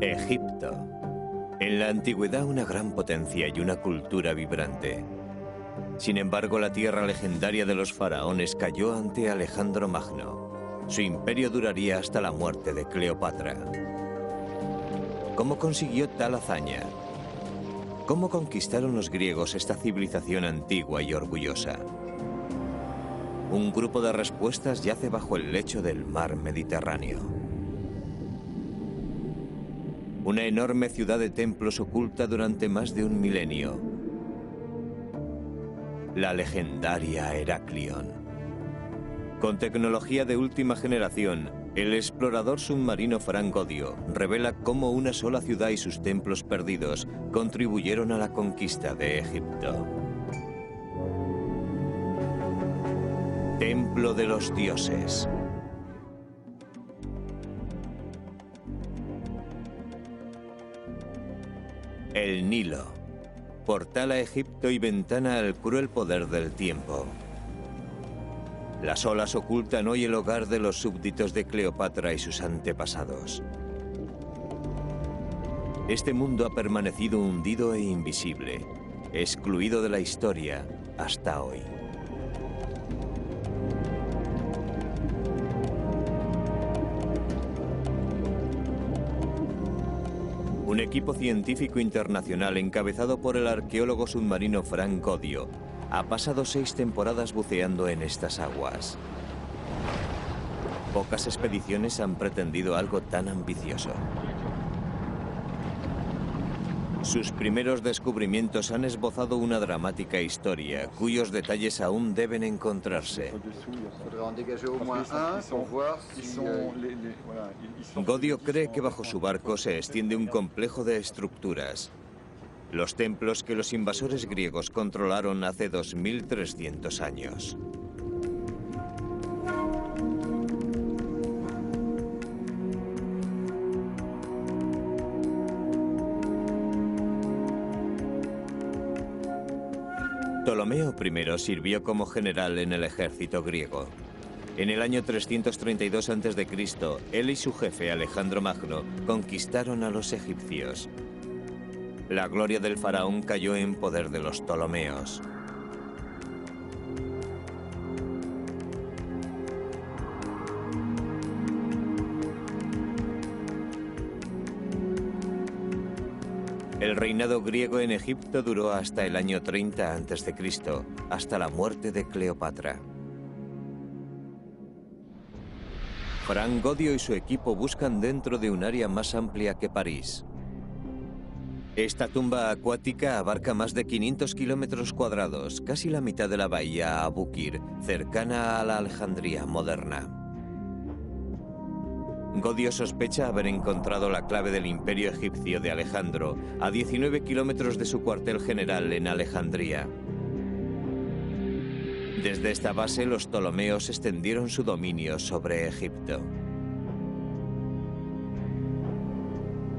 Egipto. En la antigüedad una gran potencia y una cultura vibrante. Sin embargo, la tierra legendaria de los faraones cayó ante Alejandro Magno. Su imperio duraría hasta la muerte de Cleopatra. ¿Cómo consiguió tal hazaña? ¿Cómo conquistaron los griegos esta civilización antigua y orgullosa? Un grupo de respuestas yace bajo el lecho del mar Mediterráneo. Una enorme ciudad de templos oculta durante más de un milenio. La legendaria Heraclión. Con tecnología de última generación, el explorador submarino Frank Godio revela cómo una sola ciudad y sus templos perdidos contribuyeron a la conquista de Egipto. Templo de los dioses. El Nilo, portal a Egipto y ventana al cruel poder del tiempo. Las olas ocultan hoy el hogar de los súbditos de Cleopatra y sus antepasados. Este mundo ha permanecido hundido e invisible, excluido de la historia hasta hoy. Un equipo científico internacional encabezado por el arqueólogo submarino Frank Godio ha pasado 6 temporadas buceando en estas aguas. Pocas expediciones han pretendido algo tan ambicioso. Sus primeros descubrimientos han esbozado una dramática historia, cuyos detalles aún deben encontrarse. Godio cree que bajo su barco se extiende un complejo de estructuras. Los templos que los invasores griegos controlaron hace 2300 años. Ptolomeo I sirvió como general en el ejército griego. En el año 332 a.C., él y su jefe Alejandro Magno conquistaron a los egipcios. La gloria del faraón cayó en poder de los ptolomeos. El reinado griego en Egipto duró hasta el año 30 a.C., hasta la muerte de Cleopatra. Frank Godio y su equipo buscan dentro de un área más amplia que París. Esta tumba acuática abarca más de 500 kilómetros cuadrados, casi la mitad de la bahía Abukir, cercana a la Alejandría moderna. Godio sospecha haber encontrado la clave del imperio egipcio de Alejandro a 19 kilómetros de su cuartel general en Alejandría. Desde esta base, los ptolomeos extendieron su dominio sobre Egipto.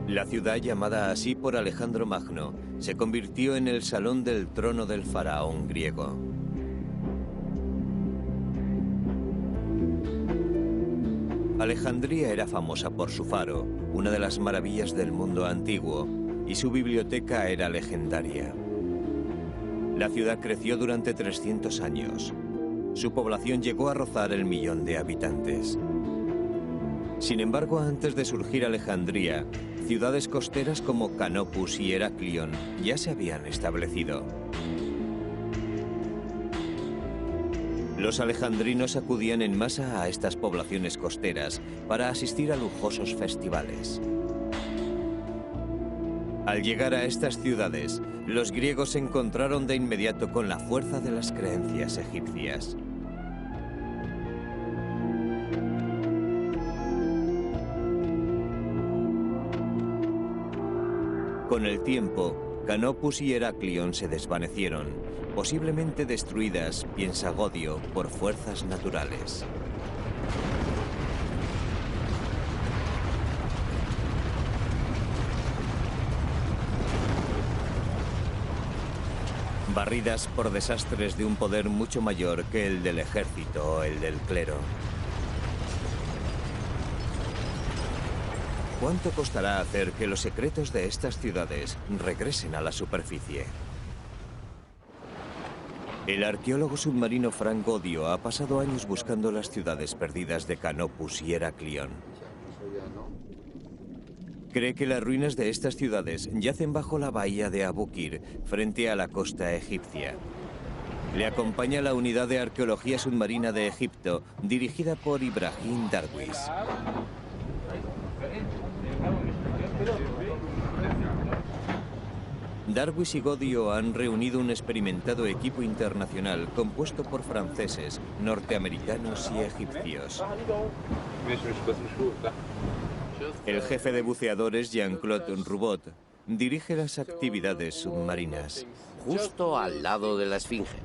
La ciudad, llamada así por Alejandro Magno, se convirtió en el salón del trono del faraón griego. Alejandría era famosa por su faro, una de las maravillas del mundo antiguo, y su biblioteca era legendaria. La ciudad creció durante 300 años. Su población llegó a rozar el 1.000.000 de habitantes. Sin embargo, antes de surgir Alejandría, ciudades costeras como Canopus y Heraclión ya se habían establecido. Los alejandrinos acudían en masa a estas poblaciones costeras para asistir a lujosos festivales. Al llegar a estas ciudades, los griegos se encontraron de inmediato con la fuerza de las creencias egipcias. Con el tiempo, Canopus y Heraclión se desvanecieron, posiblemente destruidas, piensa Godio, por fuerzas naturales. Barridas por desastres de un poder mucho mayor que el del ejército o el del clero. ¿Cuánto costará hacer que los secretos de estas ciudades regresen a la superficie? El arqueólogo submarino Frank Godio ha pasado años buscando las ciudades perdidas de Canopus y Heraklion. Cree que las ruinas de estas ciudades yacen bajo la bahía de Abukir, frente a la costa egipcia. Le acompaña la unidad de arqueología submarina de Egipto, dirigida por Ibrahim Darwish. Darwish y Godio han reunido un experimentado equipo internacional compuesto por franceses, norteamericanos y egipcios. El jefe de buceadores, Jean-Claude Roubot, dirige las actividades submarinas. Justo al lado de la Esfinge.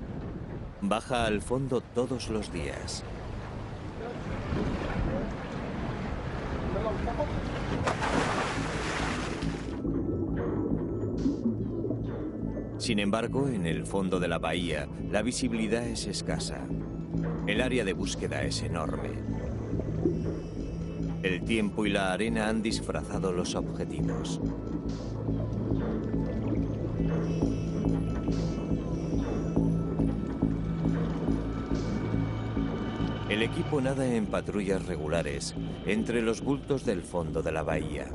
Baja al fondo todos los días. Sin embargo, en el fondo de la bahía, la visibilidad es escasa. El área de búsqueda es enorme. El tiempo y la arena han disfrazado los objetivos. El equipo nada en patrullas regulares entre los bultos del fondo de la bahía.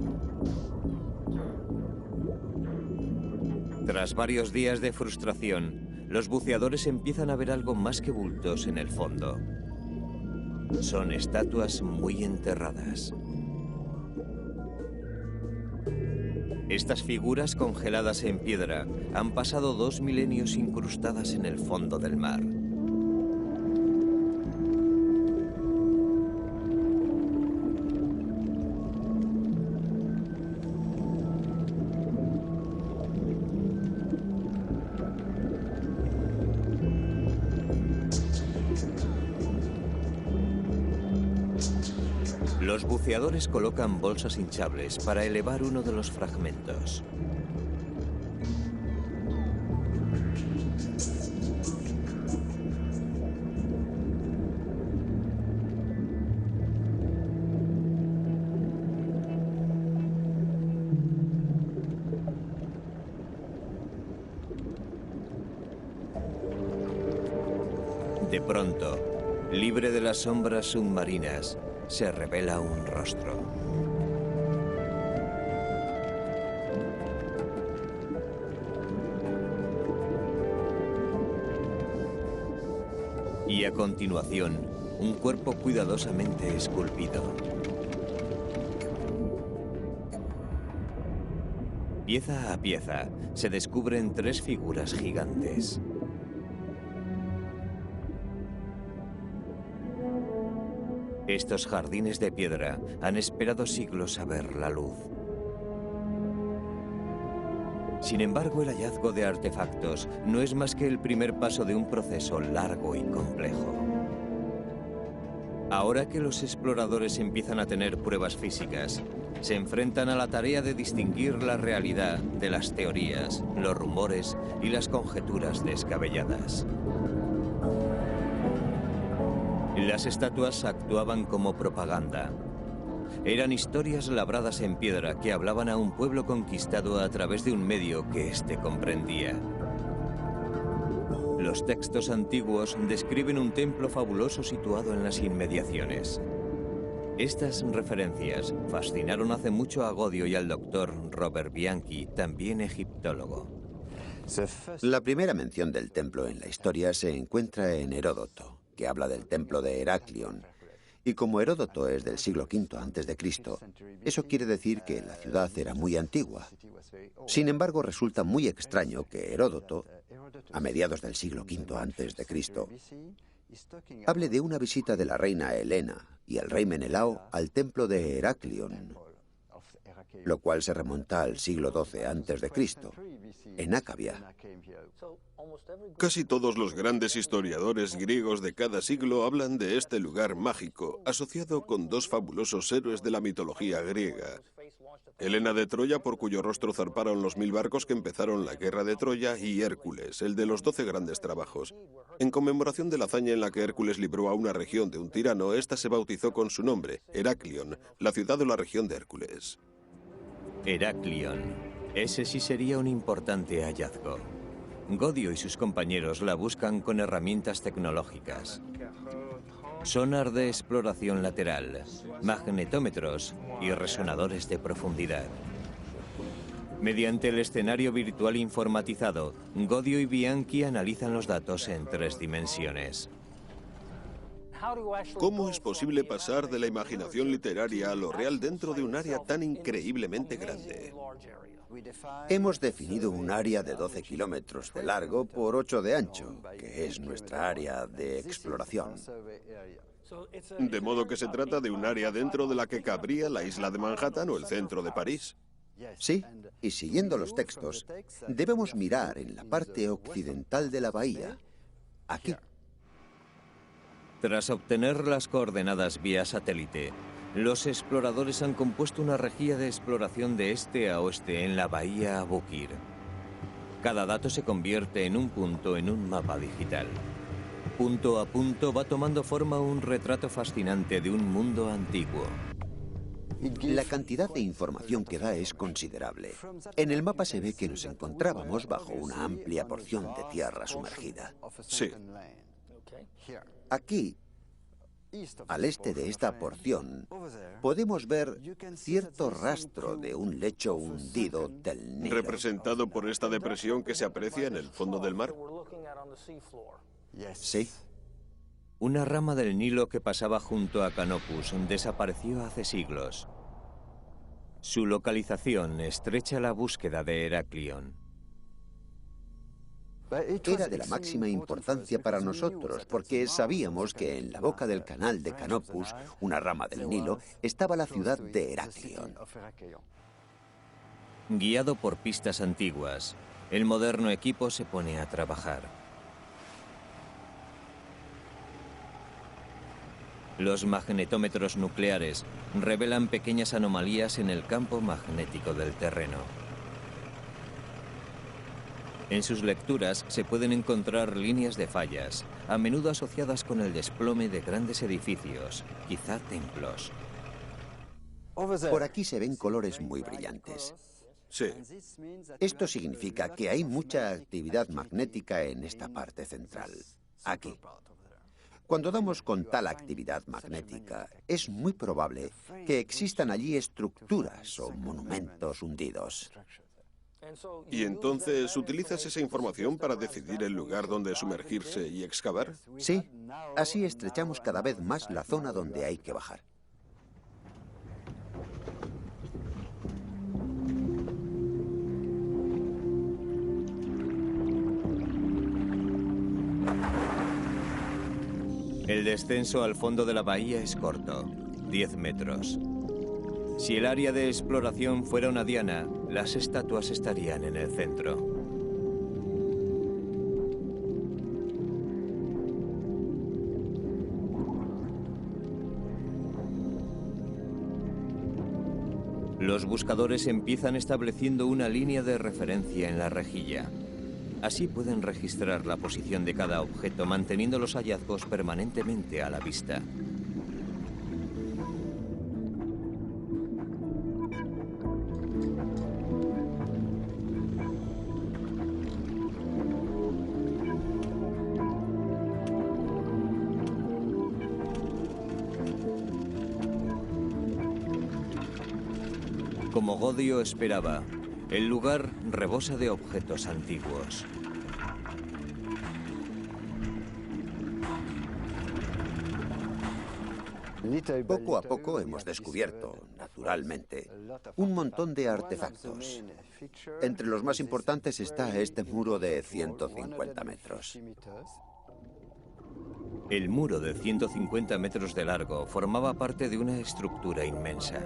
Tras varios días de frustración, los buceadores empiezan a ver algo más que bultos en el fondo. Son estatuas muy enterradas. Estas figuras congeladas en piedra han pasado 2 milenios incrustadas en el fondo del mar. Los buceadores colocan bolsas hinchables para elevar uno de los fragmentos. De pronto, libre de las sombras submarinas, se revela un rostro. Y a continuación, un cuerpo cuidadosamente esculpido. Pieza a pieza, se descubren 3 figuras gigantes. Estos jardines de piedra han esperado siglos a ver la luz. Sin embargo, el hallazgo de artefactos no es más que el primer paso de un proceso largo y complejo. Ahora que los exploradores empiezan a tener pruebas físicas, se enfrentan a la tarea de distinguir la realidad de las teorías, los rumores y las conjeturas descabelladas. Las estatuas actuaban como propaganda. Eran historias labradas en piedra que hablaban a un pueblo conquistado a través de un medio que éste comprendía. Los textos antiguos describen un templo fabuloso situado en las inmediaciones. Estas referencias fascinaron hace mucho a Godio y al doctor Robert Bianchi, también egiptólogo. La primera mención del templo en la historia se encuentra en Heródoto, que habla del templo de Heraklion. Y como Heródoto es del siglo V a.C., eso quiere decir que la ciudad era muy antigua. Sin embargo, resulta muy extraño que Heródoto, a mediados del siglo V a.C., hable de una visita de la reina Helena y el rey Menelao al templo de Heraklion, lo cual se remonta al siglo XII a.C., en Acabia. Casi todos los grandes historiadores griegos de cada siglo hablan de este lugar mágico, asociado con 2 fabulosos héroes de la mitología griega. Helena de Troya, por cuyo rostro zarparon los 1000 barcos que empezaron la guerra de Troya, y Hércules, el de los 12 grandes trabajos. En conmemoración de la hazaña en la que Hércules libró a una región de un tirano, esta se bautizó con su nombre, Heraklion, la ciudad o la región de Hércules. Heraklion. Ese sí sería un importante hallazgo. Godio y sus compañeros la buscan con herramientas tecnológicas. Sonar de exploración lateral, magnetómetros y resonadores de profundidad. Mediante el escenario virtual informatizado, Godio y Bianchi analizan los datos en 3 dimensiones. ¿Cómo es posible pasar de la imaginación literaria a lo real dentro de un área tan increíblemente grande? Hemos definido un área de 12 kilómetros de largo por 8 de ancho, que es nuestra área de exploración. De modo que se trata de un área dentro de la que cabría la isla de Manhattan o el centro de París. Sí, y siguiendo los textos, debemos mirar en la parte occidental de la bahía, aquí. Tras obtener las coordenadas vía satélite, los exploradores han compuesto una rejilla de exploración de este a oeste en la bahía Abukir. Cada dato se convierte en un punto en un mapa digital. Punto a punto va tomando forma un retrato fascinante de un mundo antiguo. La cantidad de información que da es considerable. En el mapa se ve que nos encontrábamos bajo una amplia porción de tierra sumergida. Sí. Aquí, al este de esta porción, podemos ver cierto rastro de un lecho hundido del Nilo. ¿Representado por esta depresión que se aprecia en el fondo del mar? Sí. Una rama del Nilo que pasaba junto a Canopus desapareció hace siglos. Su localización estrecha la búsqueda de Heraklion. Era de la máxima importancia para nosotros, porque sabíamos que en la boca del canal de Canopus, una rama del Nilo, estaba la ciudad de Heraklion. Guiado por pistas antiguas, el moderno equipo se pone a trabajar. Los magnetómetros nucleares revelan pequeñas anomalías en el campo magnético del terreno. En sus lecturas se pueden encontrar líneas de fallas, a menudo asociadas con el desplome de grandes edificios, quizá templos. Por aquí se ven colores muy brillantes. Sí. Esto significa que hay mucha actividad magnética en esta parte central, aquí. Cuando damos con tal actividad magnética, es muy probable que existan allí estructuras o monumentos hundidos. ¿Y entonces utilizas esa información para decidir el lugar donde sumergirse y excavar? Sí, así estrechamos cada vez más la zona donde hay que bajar. El descenso al fondo de la bahía es corto, 10 metros. Si el área de exploración fuera una diana, las estatuas estarían en el centro. Los buscadores empiezan estableciendo una línea de referencia en la rejilla. Así pueden registrar la posición de cada objeto, manteniendo los hallazgos permanentemente a la vista. Como Godio esperaba, el lugar rebosa de objetos antiguos. Poco a poco hemos descubierto, naturalmente, un montón de artefactos. Entre los más importantes está este muro de 150 metros. El muro de 150 metros de largo formaba parte de una estructura inmensa.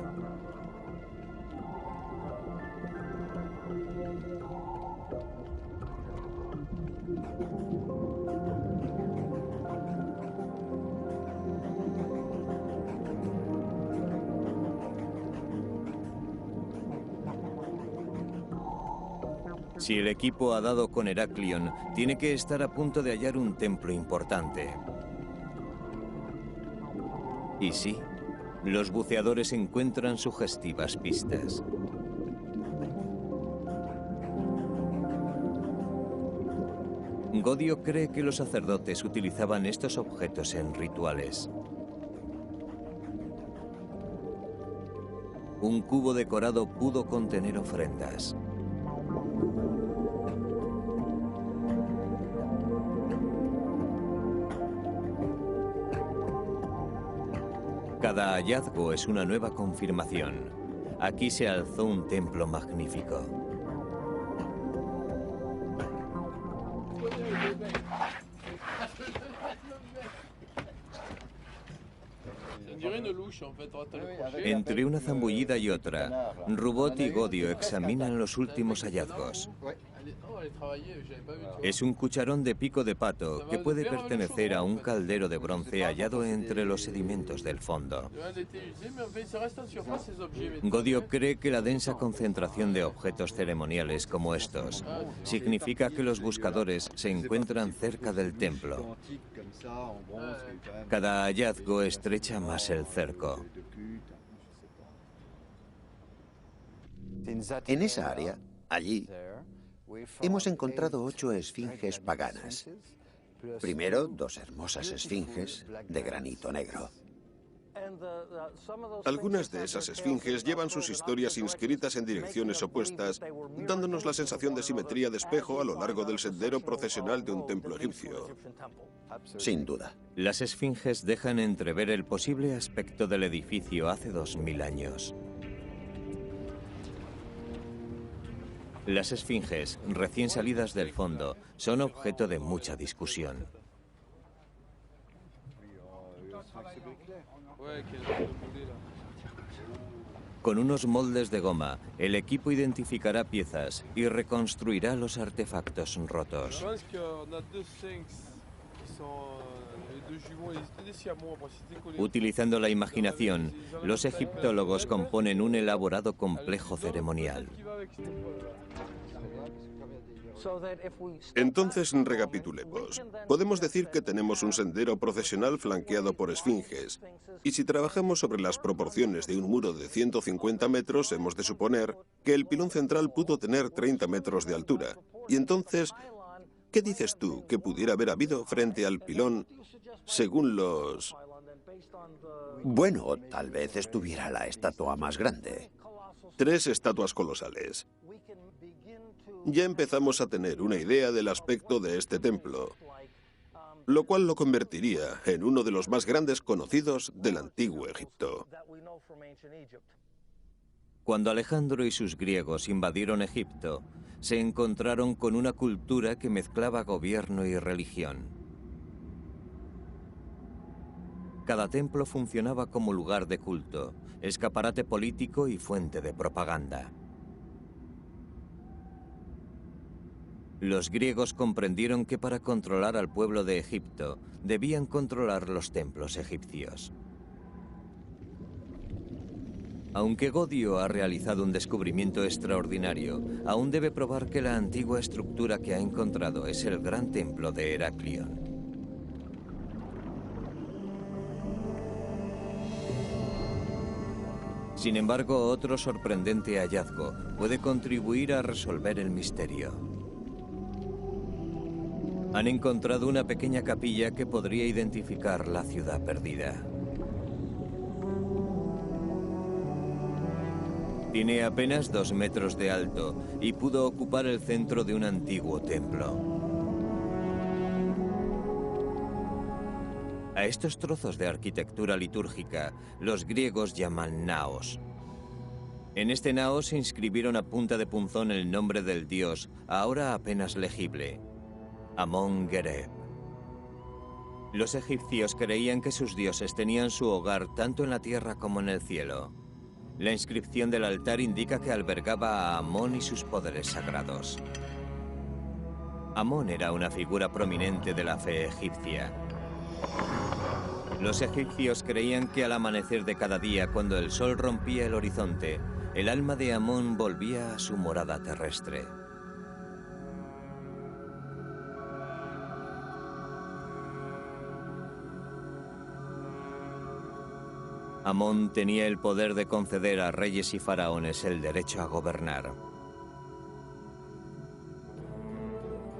Si el equipo ha dado con Heraklion, tiene que estar a punto de hallar un templo importante. Y sí, los buceadores encuentran sugestivas pistas. Godio cree que los sacerdotes utilizaban estos objetos en rituales. Un cubo decorado pudo contener ofrendas. Cada hallazgo es una nueva confirmación. Aquí se alzó un templo magnífico. Entre una zambullida y otra, Rubot y Godio examinan los últimos hallazgos. Es un cucharón de pico de pato que puede pertenecer a un caldero de bronce hallado entre los sedimentos del fondo. Godio cree que la densa concentración de objetos ceremoniales como estos significa que los buscadores se encuentran cerca del templo. Cada hallazgo estrecha más el cerco. En esa área, allí, hemos encontrado 8 esfinges paganas. Primero, 2 hermosas esfinges de granito negro. Algunas de esas esfinges llevan sus historias inscritas en direcciones opuestas, dándonos la sensación de simetría de espejo a lo largo del sendero procesional de un templo egipcio. Sin duda. Las esfinges dejan entrever el posible aspecto del edificio hace 2000 años. Las esfinges, recién salidas del fondo, son objeto de mucha discusión. Con unos moldes de goma, el equipo identificará piezas y reconstruirá los artefactos rotos. Utilizando la imaginación, los egiptólogos componen un elaborado complejo ceremonial. Entonces, recapitulemos. Podemos decir que tenemos un sendero procesional flanqueado por esfinges, y si trabajamos sobre las proporciones de un muro de 150 metros, hemos de suponer que el pilón central pudo tener 30 metros de altura. Y entonces, ¿qué dices tú que pudiera haber habido frente al pilón según los...? Bueno, tal vez estuviera la estatua más grande. 3 estatuas colosales. Ya empezamos a tener una idea del aspecto de este templo, lo cual lo convertiría en uno de los más grandes conocidos del antiguo Egipto. Cuando Alejandro y sus griegos invadieron Egipto, se encontraron con una cultura que mezclaba gobierno y religión. Cada templo funcionaba como lugar de culto, escaparate político y fuente de propaganda. Los griegos comprendieron que para controlar al pueblo de Egipto, debían controlar los templos egipcios. Aunque Godio ha realizado un descubrimiento extraordinario, aún debe probar que la antigua estructura que ha encontrado es el gran templo de Heraclión. Sin embargo, otro sorprendente hallazgo puede contribuir a resolver el misterio. Han encontrado una pequeña capilla que podría identificar la ciudad perdida. Tiene apenas 2 metros de alto y pudo ocupar el centro de un antiguo templo. A estos trozos de arquitectura litúrgica, los griegos llaman naos. En este naos se inscribieron a punta de punzón el nombre del dios, ahora apenas legible, Amon-Gereb. Los egipcios creían que sus dioses tenían su hogar tanto en la tierra como en el cielo. La inscripción del altar indica que albergaba a Amón y sus poderes sagrados. Amón era una figura prominente de la fe egipcia. Los egipcios creían que al amanecer de cada día, cuando el sol rompía el horizonte, el alma de Amón volvía a su morada terrestre. Amón tenía el poder de conceder a reyes y faraones el derecho a gobernar.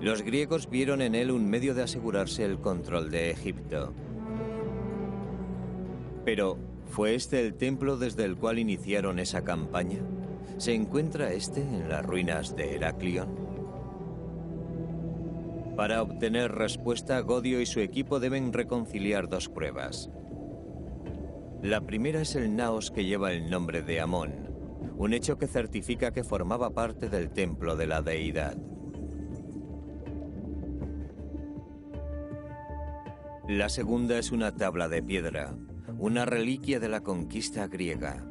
Los griegos vieron en él un medio de asegurarse el control de Egipto. Pero, ¿fue este el templo desde el cual iniciaron esa campaña? ¿Se encuentra este en las ruinas de Heraclión? Para obtener respuesta, Godio y su equipo deben reconciliar dos pruebas. La primera es el naos que lleva el nombre de Amón, un hecho que certifica que formaba parte del templo de la deidad. La segunda es una tabla de piedra, una reliquia de la conquista griega.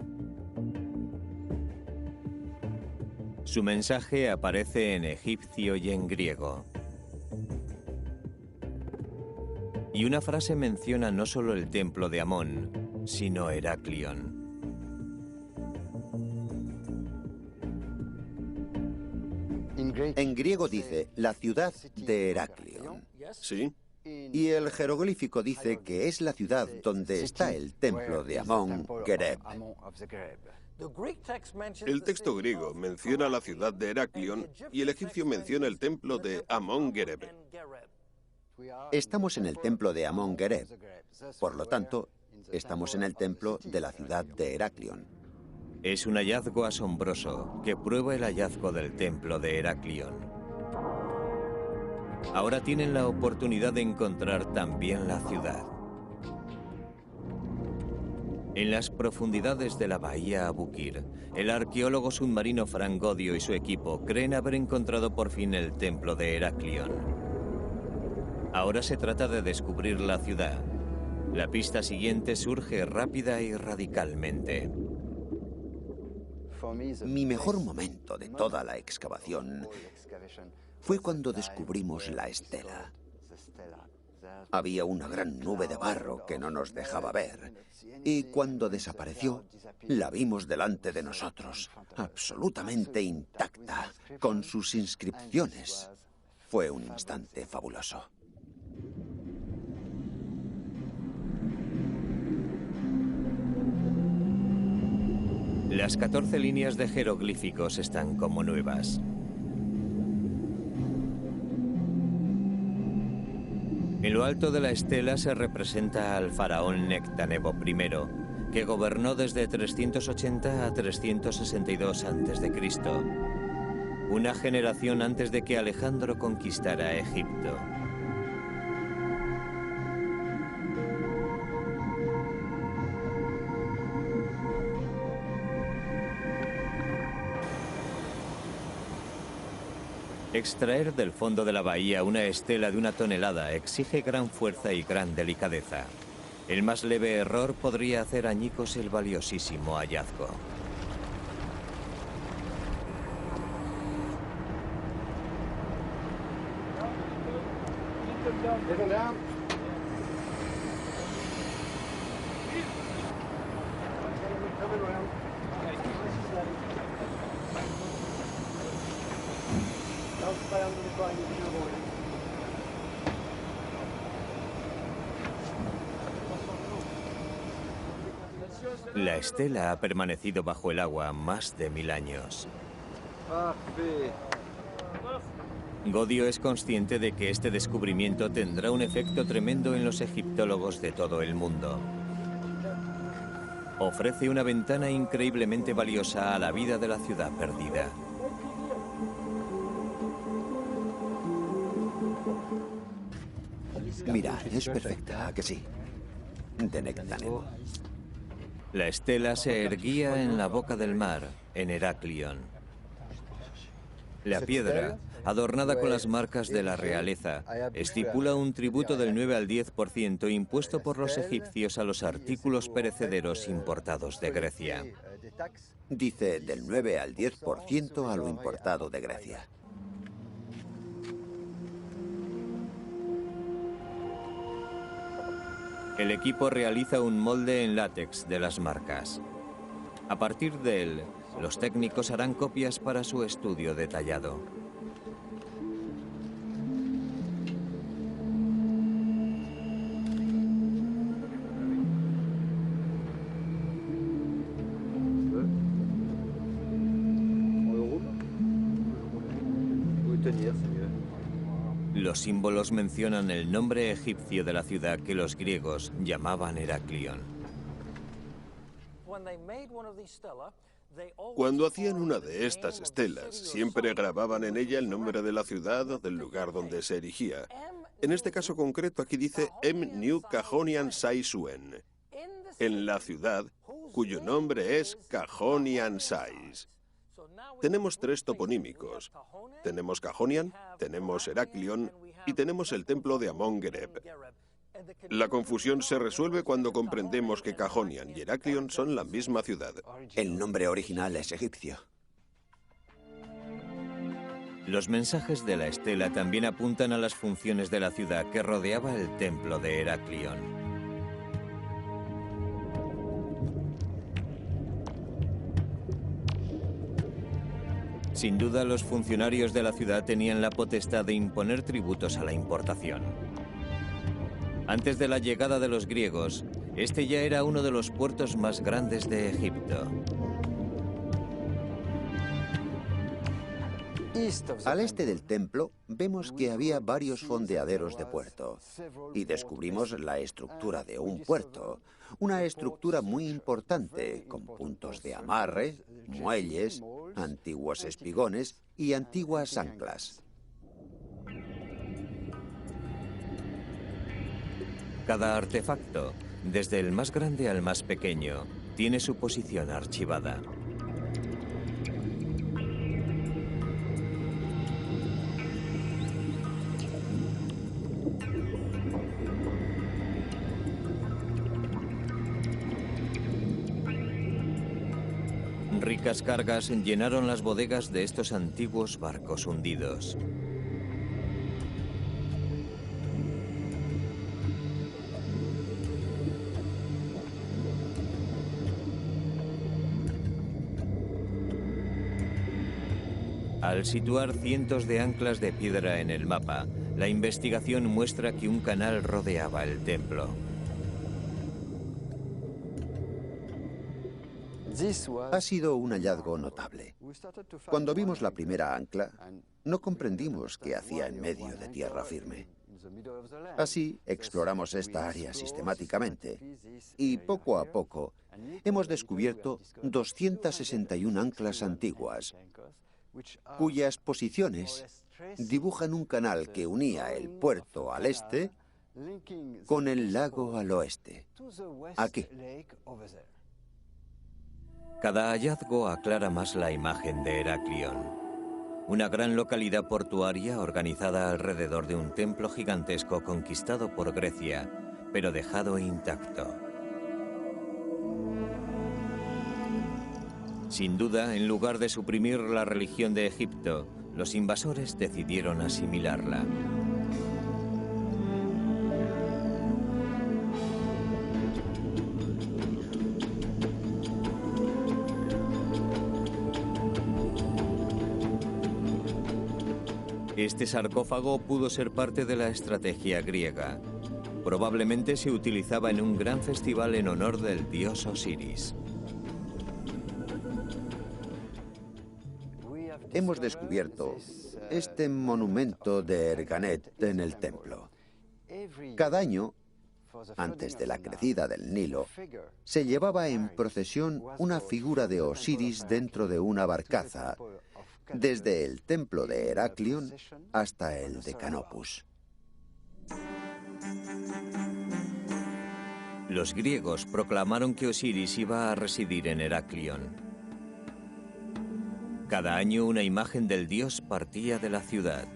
Su mensaje aparece en egipcio y en griego. Y una frase menciona no solo el templo de Amón, sino Heraclión. En griego dice la ciudad de Heraclión. ¿Sí? Y el jeroglífico dice que es la ciudad donde está el templo de Amón Gereb. El texto griego menciona la ciudad de Heraclión y el egipcio menciona el templo de Amón Gereb. Estamos en el templo de Amón Gereb. Por lo tanto, estamos en el templo de la ciudad de Heraclión. Es un hallazgo asombroso que prueba el hallazgo del templo de Heraclión. Ahora tienen la oportunidad de encontrar también la ciudad. En las profundidades de la bahía Abukir, el arqueólogo submarino Frank Godio y su equipo creen haber encontrado por fin el templo de Heraclión. Ahora se trata de descubrir la ciudad. La pista siguiente surge rápida y radicalmente. Mi mejor momento de toda la excavación fue cuando descubrimos la estela. Había una gran nube de barro que no nos dejaba ver, y cuando desapareció, la vimos delante de nosotros, absolutamente intacta, con sus inscripciones. Fue un instante fabuloso. Las 14 líneas de jeroglíficos están como nuevas. En lo alto de la estela se representa al faraón Nectanebo I, que gobernó desde 380 a 362 a.C., una generación antes de que Alejandro conquistara Egipto. Extraer del fondo de la bahía una estela de 1 tonelada exige gran fuerza y gran delicadeza. El más leve error podría hacer añicos el valiosísimo hallazgo. La estela ha permanecido bajo el agua más de 1000 años. Godio es consciente de que este descubrimiento tendrá un efecto tremendo en los egiptólogos de todo el mundo. Ofrece una ventana increíblemente valiosa a la vida de la ciudad perdida. Mira, es perfecta, ¿a que sí? De Nectanebo. La estela se erguía en la boca del mar, en Heraclión. La piedra, adornada con las marcas de la realeza, estipula un tributo del 9 al 10% impuesto por los egipcios a los artículos perecederos importados de Grecia. Dice del 9 al 10% a lo importado de Grecia. El equipo realiza un molde en látex de las marcas. A partir de él, los técnicos harán copias para su estudio detallado. Los símbolos mencionan el nombre egipcio de la ciudad que los griegos llamaban Heraclión. Cuando hacían una de estas estelas, siempre grababan en ella el nombre de la ciudad o del lugar donde se erigía. En este caso concreto aquí dice Em New Cajonian Sai Suen, en la ciudad cuyo nombre es Cajonian Sais. Tenemos tres toponímicos. Tenemos Cajonian, tenemos Heraclión y tenemos el templo de Amon-Gereb. La confusión se resuelve cuando comprendemos que Cajonian y Heraclión son la misma ciudad. El nombre original es egipcio. Los mensajes de la estela también apuntan a las funciones de la ciudad que rodeaba el templo de Heraclión. Sin duda, los funcionarios de la ciudad tenían la potestad de imponer tributos a la importación. Antes de la llegada de los griegos, este ya era uno de los puertos más grandes de Egipto. Al este del templo vemos que había varios fondeaderos de puerto y descubrimos la estructura de un puerto, una estructura muy importante con puntos de amarre, muelles, antiguos espigones y antiguas anclas. Cada artefacto, desde el más grande al más pequeño, tiene su posición archivada. Ricas cargas llenaron las bodegas de estos antiguos barcos hundidos. Al situar cientos de anclas de piedra en el mapa, la investigación muestra que un canal rodeaba el templo. Ha sido un hallazgo notable. Cuando vimos la primera ancla, no comprendimos qué hacía en medio de tierra firme. Así, exploramos esta área sistemáticamente y poco a poco hemos descubierto 261 anclas antiguas, cuyas posiciones dibujan un canal que unía el puerto al este con el lago al oeste. Aquí. Cada hallazgo aclara más la imagen de Heraclión, una gran localidad portuaria organizada alrededor de un templo gigantesco conquistado por Grecia, pero dejado intacto. Sin duda, en lugar de suprimir la religión de Egipto, los invasores decidieron asimilarla. Este sarcófago pudo ser parte de la estrategia griega. Probablemente se utilizaba en un gran festival en honor del dios Osiris. Hemos descubierto este monumento de Erganet en el templo. Cada año, antes de la crecida del Nilo, se llevaba en procesión una figura de Osiris dentro de una barcaza, desde el templo de Heraclión hasta el de Canopus. Los griegos proclamaron que Osiris iba a residir en Heraclión. Cada año una imagen del dios partía de la ciudad.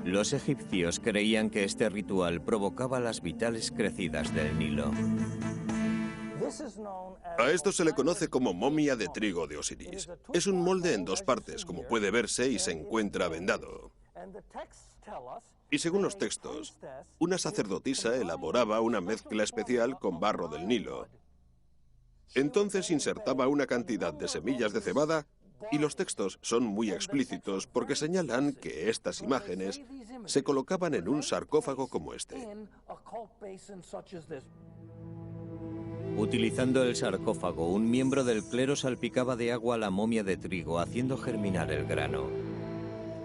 Los egipcios creían que este ritual provocaba las vitales crecidas del Nilo. A esto se le conoce como momia de trigo de Osiris. Es un molde en dos partes, como puede verse, y se encuentra vendado. Y según los textos, una sacerdotisa elaboraba una mezcla especial con barro del Nilo. Entonces insertaba una cantidad de semillas de cebada, y los textos son muy explícitos porque señalan que estas imágenes se colocaban en un sarcófago como este. Utilizando el sarcófago, un miembro del clero salpicaba de agua la momia de trigo, haciendo germinar el grano.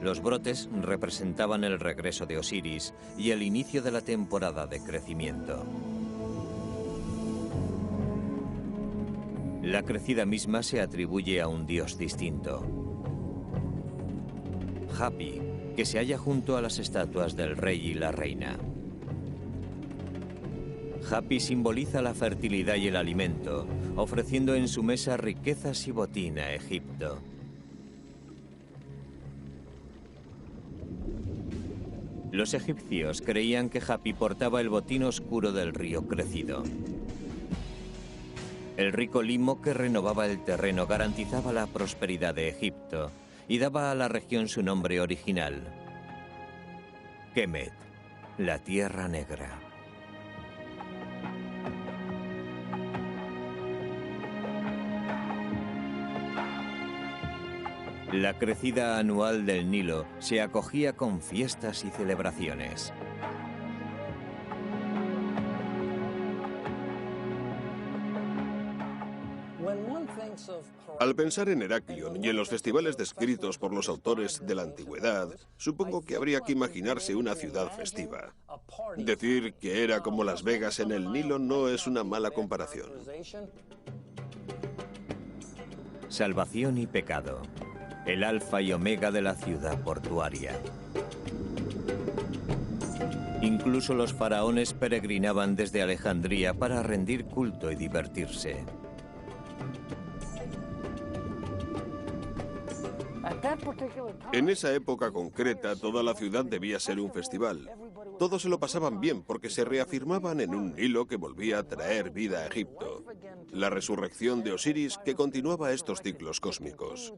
Los brotes representaban el regreso de Osiris y el inicio de la temporada de crecimiento. La crecida misma se atribuye a un dios distinto, Hapi, que se halla junto a las estatuas del rey y la reina. Hapi simboliza la fertilidad y el alimento, ofreciendo en su mesa riquezas y botín a Egipto. Los egipcios creían que Hapi portaba el botín oscuro del río crecido. El rico limo que renovaba el terreno garantizaba la prosperidad de Egipto y daba a la región su nombre original, Kemet, la Tierra Negra. La crecida anual del Nilo se acogía con fiestas y celebraciones. Al pensar en Heraclión y en los festivales descritos por los autores de la antigüedad, supongo que habría que imaginarse una ciudad festiva. Decir que era como Las Vegas en el Nilo no es una mala comparación. Salvación y pecado. El alfa y omega de la ciudad portuaria. Incluso los faraones peregrinaban desde Alejandría para rendir culto y divertirse. En esa época concreta, toda la ciudad debía ser un festival. Todos se lo pasaban bien porque se reafirmaban en un Nilo que volvía a traer vida a Egipto. La resurrección de Osiris que continuaba estos ciclos cósmicos.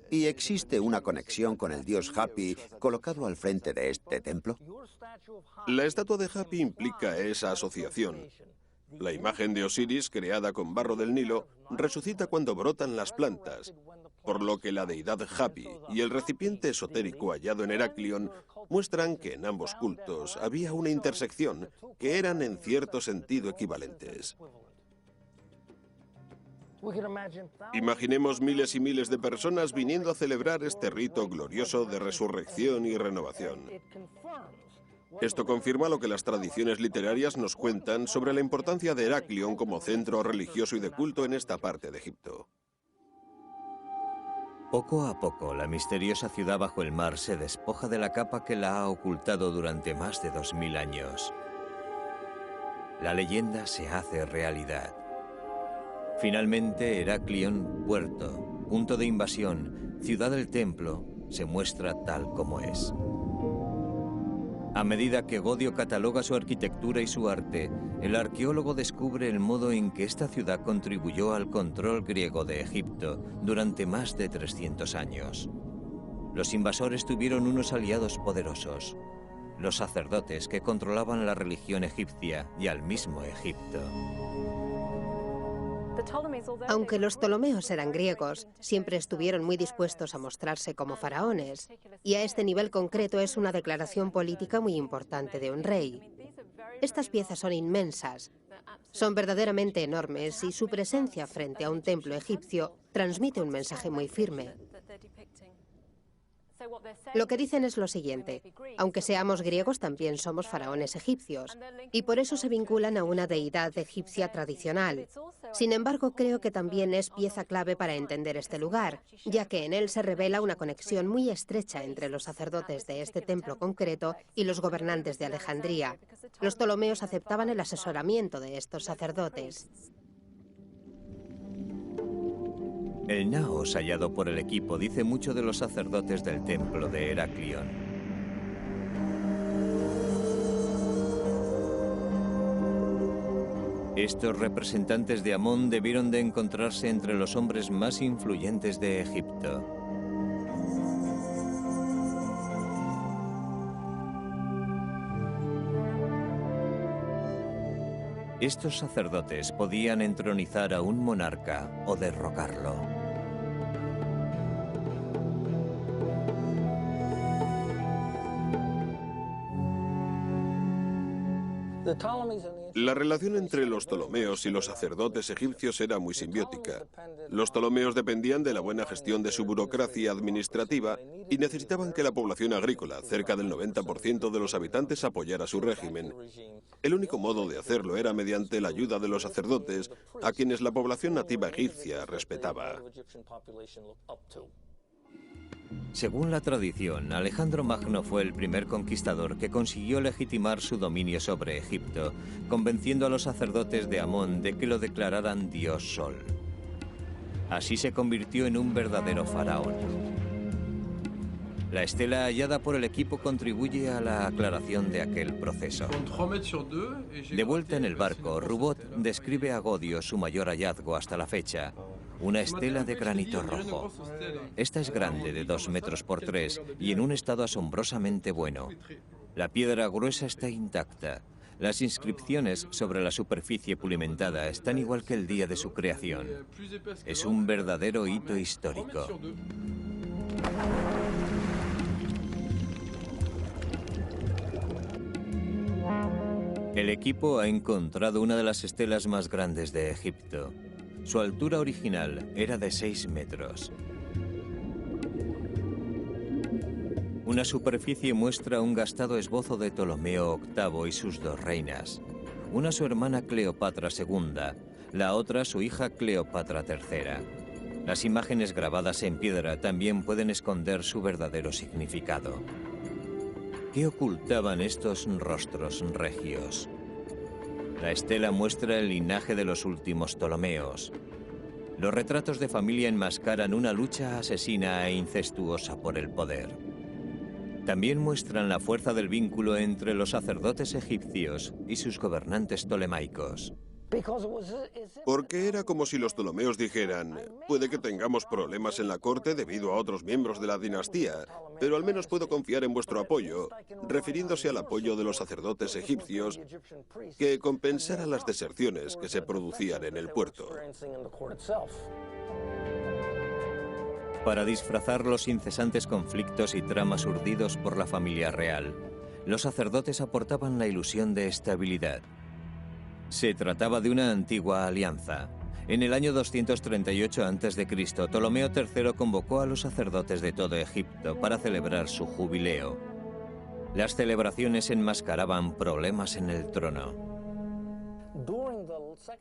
¿Y existe una conexión con el dios Hapi colocado al frente de este templo? La estatua de Hapi implica esa asociación. La imagen de Osiris, creada con barro del Nilo, resucita cuando brotan las plantas, por lo que la deidad Hapi y el recipiente esotérico hallado en Heraclión muestran que en ambos cultos había una intersección que eran en cierto sentido equivalentes. Imaginemos miles y miles de personas viniendo a celebrar este rito glorioso de resurrección y renovación. Esto confirma lo que las tradiciones literarias nos cuentan sobre la importancia de Heraclión como centro religioso y de culto en esta parte de Egipto. Poco a poco, la misteriosa ciudad bajo el mar se despoja de la capa que la ha ocultado durante más de 2000 años. La leyenda se hace realidad. Finalmente, Heraclión, puerto, punto de invasión, ciudad del templo, se muestra tal como es. A medida que Godio cataloga su arquitectura y su arte, el arqueólogo descubre el modo en que esta ciudad contribuyó al control griego de Egipto durante más de 300 años. Los invasores tuvieron unos aliados poderosos, los sacerdotes que controlaban la religión egipcia y al mismo Egipto. Aunque los Ptolomeos eran griegos, siempre estuvieron muy dispuestos a mostrarse como faraones, y a este nivel concreto es una declaración política muy importante de un rey. Estas piezas son inmensas, son verdaderamente enormes y su presencia frente a un templo egipcio transmite un mensaje muy firme. Lo que dicen es lo siguiente: aunque seamos griegos, también somos faraones egipcios, y por eso se vinculan a una deidad egipcia tradicional. Sin embargo, creo que también es pieza clave para entender este lugar, ya que en él se revela una conexión muy estrecha entre los sacerdotes de este templo concreto y los gobernantes de Alejandría. Los ptolomeos aceptaban el asesoramiento de estos sacerdotes. El naos hallado por el equipo dice mucho de los sacerdotes del templo de Heraclión. Estos representantes de Amón debieron de encontrarse entre los hombres más influyentes de Egipto. Estos sacerdotes podían entronizar a un monarca o derrocarlo. La relación entre los Ptolomeos y los sacerdotes egipcios era muy simbiótica. Los Ptolomeos dependían de la buena gestión de su burocracia administrativa y necesitaban que la población agrícola, cerca del 90% de los habitantes, apoyara su régimen. El único modo de hacerlo era mediante la ayuda de los sacerdotes, a quienes la población nativa egipcia respetaba. Según la tradición, Alejandro Magno fue el primer conquistador que consiguió legitimar su dominio sobre Egipto, convenciendo a los sacerdotes de Amón de que lo declararan Dios Sol. Así se convirtió en un verdadero faraón. La estela hallada por el equipo contribuye a la aclaración de aquel proceso. De vuelta en el barco, Rubot describe a Godio su mayor hallazgo hasta la fecha, una estela de granito rojo. Esta es grande, de 2 metros por 3, y en un estado asombrosamente bueno. La piedra gruesa está intacta. Las inscripciones sobre la superficie pulimentada están igual que el día de su creación. Es un verdadero hito histórico. El equipo ha encontrado una de las estelas más grandes de Egipto. Su altura original era de 6 metros. Una superficie muestra un gastado esbozo de Ptolomeo VIII y sus 2 reinas. Una su hermana Cleopatra II, la otra su hija Cleopatra III. Las imágenes grabadas en piedra también pueden esconder su verdadero significado. ¿Qué ocultaban estos rostros regios? La estela muestra el linaje de los últimos Ptolomeos. Los retratos de familia enmascaran una lucha asesina e incestuosa por el poder. También muestran la fuerza del vínculo entre los sacerdotes egipcios y sus gobernantes ptolemaicos. Porque era como si los Ptolomeos dijeran: puede que tengamos problemas en la corte debido a otros miembros de la dinastía, pero al menos puedo confiar en vuestro apoyo, refiriéndose al apoyo de los sacerdotes egipcios que compensara las deserciones que se producían en el puerto. Para disfrazar los incesantes conflictos y tramas urdidos por la familia real, los sacerdotes aportaban la ilusión de estabilidad. Se trataba de una antigua alianza. En el año 238 a.C., Ptolomeo III convocó a los sacerdotes de todo Egipto para celebrar su jubileo. Las celebraciones enmascaraban problemas en el trono.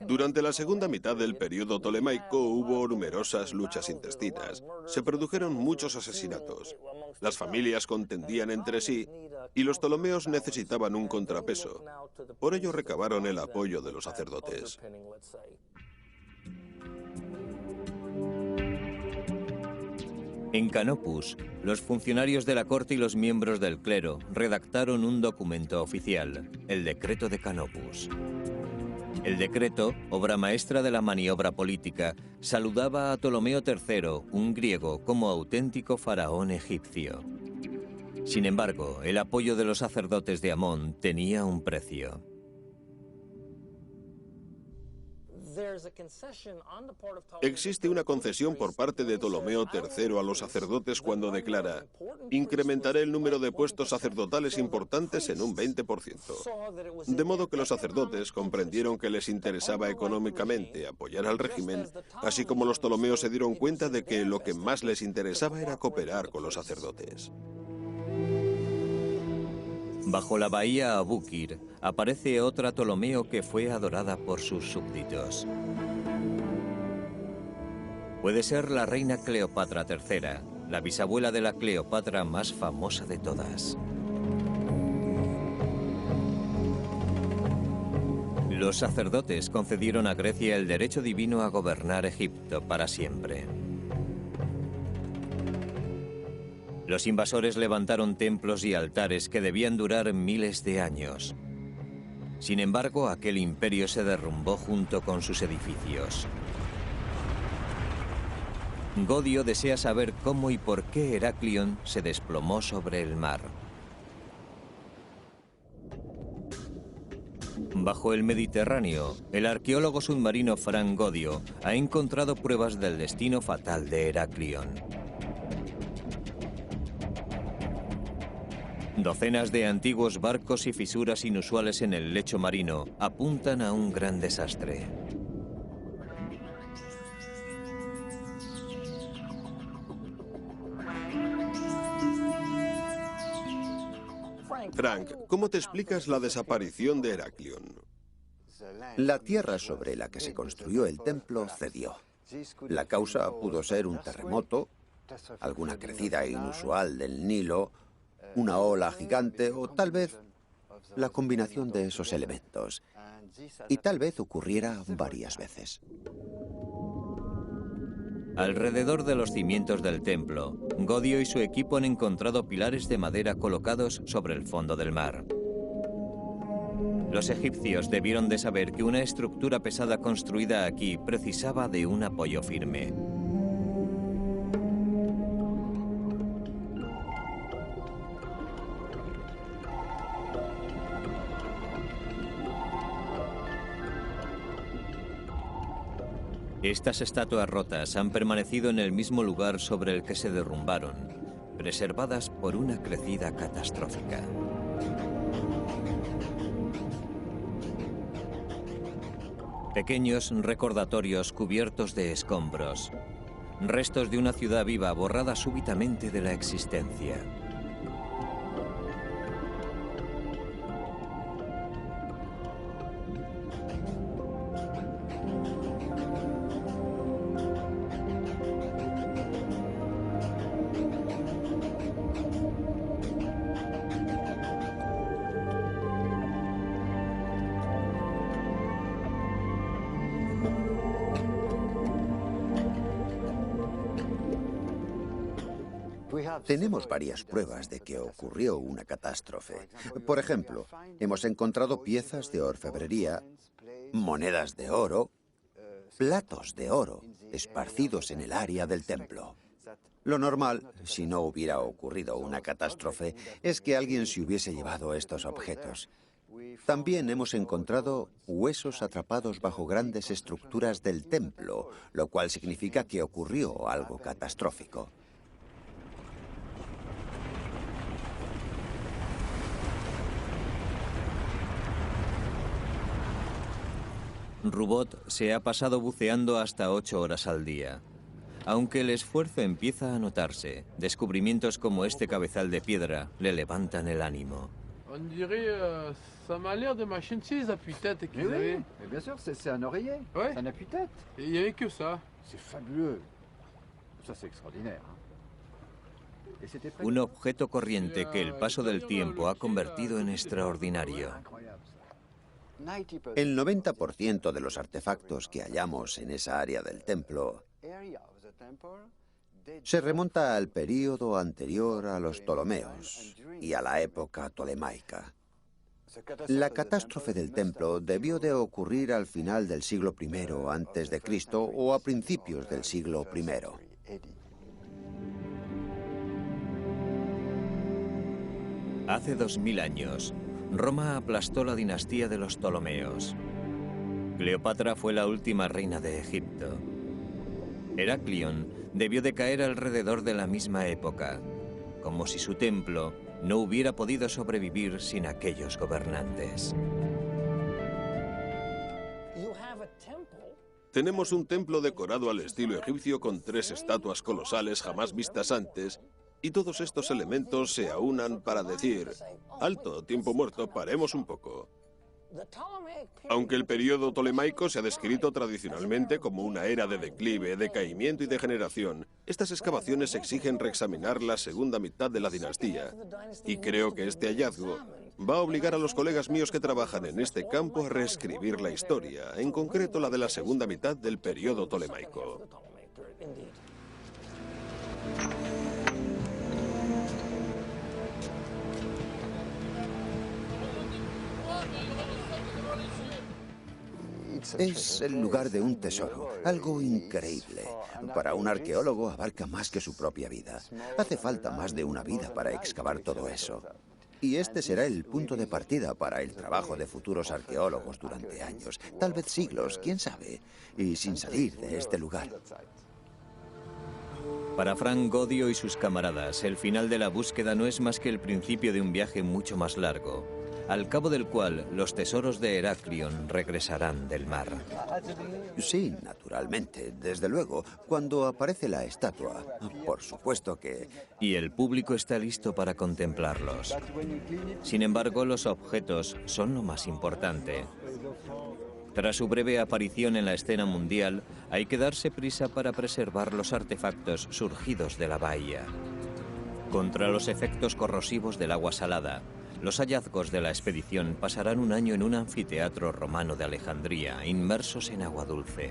Durante la segunda mitad del período ptolemaico hubo numerosas luchas intestinas. Se produjeron muchos asesinatos. Las familias contendían entre sí y los ptolomeos necesitaban un contrapeso. Por ello recabaron el apoyo de los sacerdotes. En Canopus, los funcionarios de la corte y los miembros del clero redactaron un documento oficial, el Decreto de Canopus. El decreto, obra maestra de la maniobra política, saludaba a Ptolomeo III, un griego, como auténtico faraón egipcio. Sin embargo, el apoyo de los sacerdotes de Amón tenía un precio. Existe una concesión por parte de Ptolomeo III a los sacerdotes cuando declara: incrementaré el número de puestos sacerdotales importantes en un 20%. De modo que los sacerdotes comprendieron que les interesaba económicamente apoyar al régimen, así como los ptolomeos se dieron cuenta de que lo que más les interesaba era cooperar con los sacerdotes. Bajo la bahía Abukir aparece otra Ptolomeo que fue adorada por sus súbditos. Puede ser la reina Cleopatra III, la bisabuela de la Cleopatra más famosa de todas. Los sacerdotes concedieron a Grecia el derecho divino a gobernar Egipto para siempre. Los invasores levantaron templos y altares que debían durar miles de años. Sin embargo, aquel imperio se derrumbó junto con sus edificios. Godio desea saber cómo y por qué Heraclión se desplomó sobre el mar. Bajo el Mediterráneo, el arqueólogo submarino Frank Godio ha encontrado pruebas del destino fatal de Heraclión. Docenas de antiguos barcos y fisuras inusuales en el lecho marino apuntan a un gran desastre. Frank, ¿cómo te explicas la desaparición de Heraclión? La tierra sobre la que se construyó el templo cedió. La causa pudo ser un terremoto, alguna crecida inusual del Nilo, una ola gigante o tal vez la combinación de esos elementos. Y tal vez ocurriera varias veces. Alrededor de los cimientos del templo, Godio y su equipo han encontrado pilares de madera colocados sobre el fondo del mar. Los egipcios debieron de saber que una estructura pesada construida aquí precisaba de un apoyo firme. Estas estatuas rotas han permanecido en el mismo lugar sobre el que se derrumbaron, preservadas por una crecida catastrófica. Pequeños recordatorios cubiertos de escombros, restos de una ciudad viva borrada súbitamente de la existencia. Tenemos varias pruebas de que ocurrió una catástrofe. Por ejemplo, hemos encontrado piezas de orfebrería, monedas de oro, platos de oro esparcidos en el área del templo. Lo normal, si no hubiera ocurrido una catástrofe, es que alguien se hubiese llevado estos objetos. También hemos encontrado huesos atrapados bajo grandes estructuras del templo, lo cual significa que ocurrió algo catastrófico. Rubot se ha pasado buceando hasta 8 horas al día. Aunque el esfuerzo empieza a notarse, descubrimientos como este cabezal de piedra le levantan el ánimo. On dirait, ça m'a l'air de machine, tu sais, les appuis-têtes qu'ils avaient. Oui, mais bien sûr, c'est un oreiller, Ouais. c'est un appui-tête. Et il n'y avait que ça. C'est fabuleux. Ça, c'est extraordinaire. Et c'était Un objeto corriente que el paso del tiempo ha convertido en extraordinario. incroyable. El 90% de los artefactos que hallamos en esa área del templo se remonta al período anterior a los Ptolomeos y a la época tolemaica. La catástrofe del templo debió de ocurrir al final del siglo I antes de Cristo o a principios del siglo I. Hace 2000 años, Roma aplastó la dinastía de los Ptolomeos. Cleopatra fue la última reina de Egipto. Heraclión debió de caer alrededor de la misma época, como si su templo no hubiera podido sobrevivir sin aquellos gobernantes. Tenemos un templo decorado al estilo egipcio con 3 estatuas colosales jamás vistas antes, y todos estos elementos se aunan para decir: alto, tiempo muerto, paremos un poco. Aunque el período tolemaico se ha descrito tradicionalmente como una era de declive, decaimiento y degeneración, estas excavaciones exigen reexaminar la segunda mitad de la dinastía. Y creo que este hallazgo va a obligar a los colegas míos que trabajan en este campo a reescribir la historia, en concreto la de la segunda mitad del período tolemaico. Es el lugar de un tesoro, algo increíble. Para un arqueólogo abarca más que su propia vida. Hace falta más de una vida para excavar todo eso. Y este será el punto de partida para el trabajo de futuros arqueólogos durante años, tal vez siglos, quién sabe, y sin salir de este lugar. Para Frank Godio y sus camaradas, el final de la búsqueda no es más que el principio de un viaje mucho más largo, al cabo del cual los tesoros de Heraklion regresarán del mar. Sí, naturalmente, desde luego, cuando aparece la estatua, por supuesto que... Y el público está listo para contemplarlos. Sin embargo, los objetos son lo más importante. Tras su breve aparición en la escena mundial, hay que darse prisa para preservar los artefactos surgidos de la bahía. Contra los efectos corrosivos del agua salada, los hallazgos de la expedición pasarán un año en un anfiteatro romano de Alejandría, inmersos en agua dulce.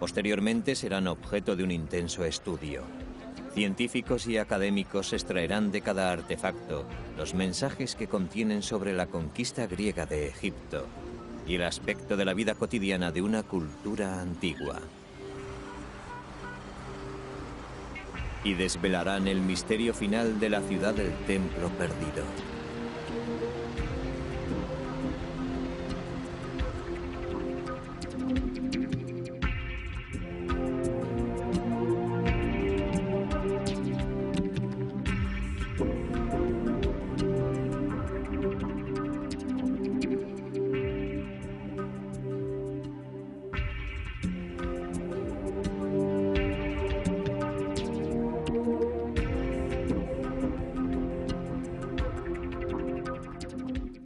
Posteriormente serán objeto de un intenso estudio. Científicos y académicos extraerán de cada artefacto los mensajes que contienen sobre la conquista griega de Egipto y el aspecto de la vida cotidiana de una cultura antigua. Y desvelarán el misterio final de la ciudad del templo perdido.